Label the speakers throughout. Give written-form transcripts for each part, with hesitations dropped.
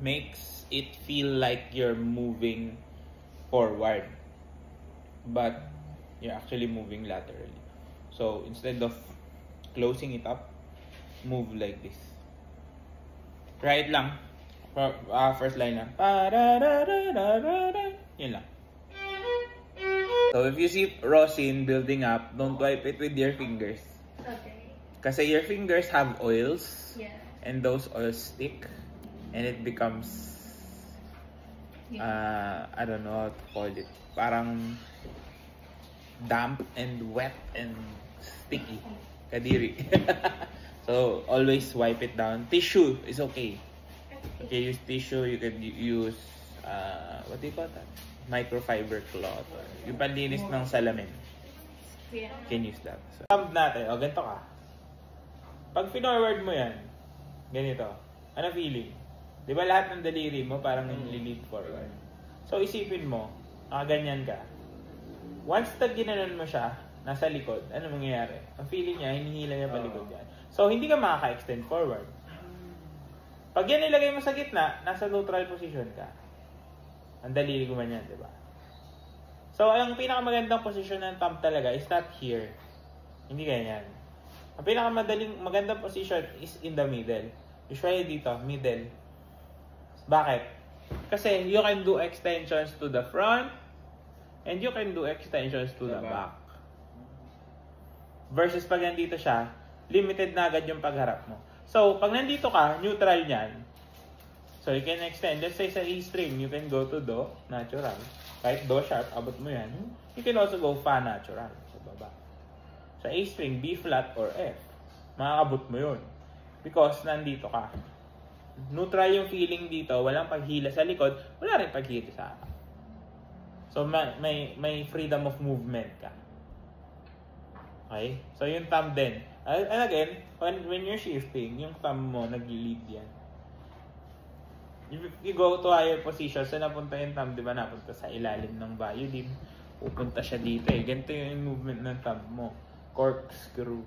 Speaker 1: makes it feel like you're moving forward, but you're actually moving laterally. So instead of closing it up, move like this. Try it lang. First line lang. Yun lang. So if you see rosin building up, don't wipe it with your fingers.
Speaker 2: Okay.
Speaker 1: Kasi your fingers have oils.
Speaker 2: Yeah.
Speaker 1: And those oils stick. And it becomes, I don't know how to call it. Parang damp and wet and sticky. Kadiri. So always wipe it down. Tissue is okay. You can use tissue. You can use, what do you call that? Microfiber cloth. Yung panlinis ng salamin.
Speaker 2: Yeah.
Speaker 1: You can use that. So, thumb natin. O, ganito ka. Pag forward mo yan, ganito. Ano feeling? Di ba lahat ng daliri mo parang nililid forward? So, isipin mo, nakaganyan ka. Once na ginanon mo siya, nasa likod, ano mangyayari? Ang feeling niya, hinihila niya palikod yan. So, hindi ka makaka-extend forward. Pag yan ilagay mo sa gitna, nasa neutral position ka. Ang daliri ko man yan, di ba? So, ang pinakamagandang position ng thumb talaga is not here. Hindi ganyan. Ang pinakamagandang position is in the middle. Usually dito, middle. Bakit? Kasi you can do extensions to the front and you can do extensions to the back. Versus pag nandito siya, limited na agad yung pagharap mo. So, pag nandito ka, neutral yan. So, you can extend. Let's say sa E string, you can go to Do, natural. Kahit Do sharp, abot mo yan. You can also go Fa natural, sa baba. Sa A string, B flat or F, makakabot mo yun. Because nandito ka. Neutral yung feeling dito, walang paghila sa likod, wala rin paghila sa harap. So, may freedom of movement ka. Okay? So, yung thumb din. And again, when you're shifting, yung thumb mo, nag-lead yan. If you go to higher position, so napunta yung thumb, di ba, napunta sa ilalim ng violin. Pupunta siya dito eh. Ganito yung movement ng thumb mo. Corkscrew.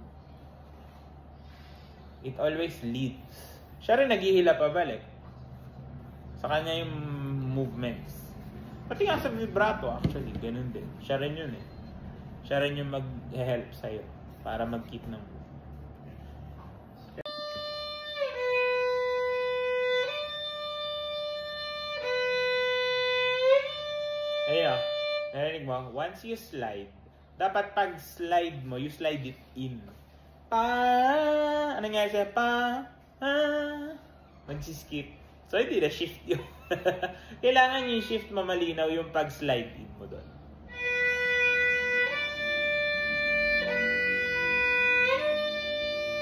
Speaker 1: It always leads. Siya rin naghihila pabalik. Sa kanya yung movements. Pati nga sa vibrato, actually, ganun din. Siya rin yun eh. Siya rin yung mag-help sa'yo para mag-keep ng mood. Ayun, narinig mo, once you slide, dapat pag slide mo, you slide it in. Ano nga siya? Magsiskip. So, hindi na shift yun. Kailangan yung shift mo malinaw yung pag-slide in mo doon.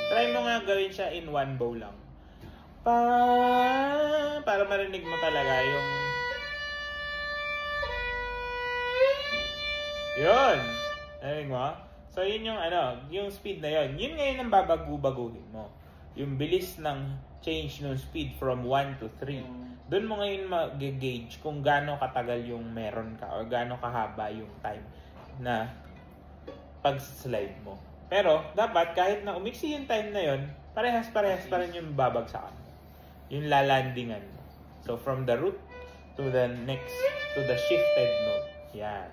Speaker 1: Try mo nga gawin siya in one bow lang. Para marinig mo talaga yung... Yun! Narinig mo? So, yun yung yung speed na yun. Yun ngayon ang babaguhin mo. Yung bilis ng change ng speed from 1 to 3. Doon mo ngayon mag-gauge kung gaano katagal yung meron ka or gaano kahaba yung time na pag-slide mo. Pero, dapat kahit na umiksi yung time na yun, parehas pa rin yung babagsakan mo. Yung lalandingan mo. So, from the root to the next, to the shifted note. Yan.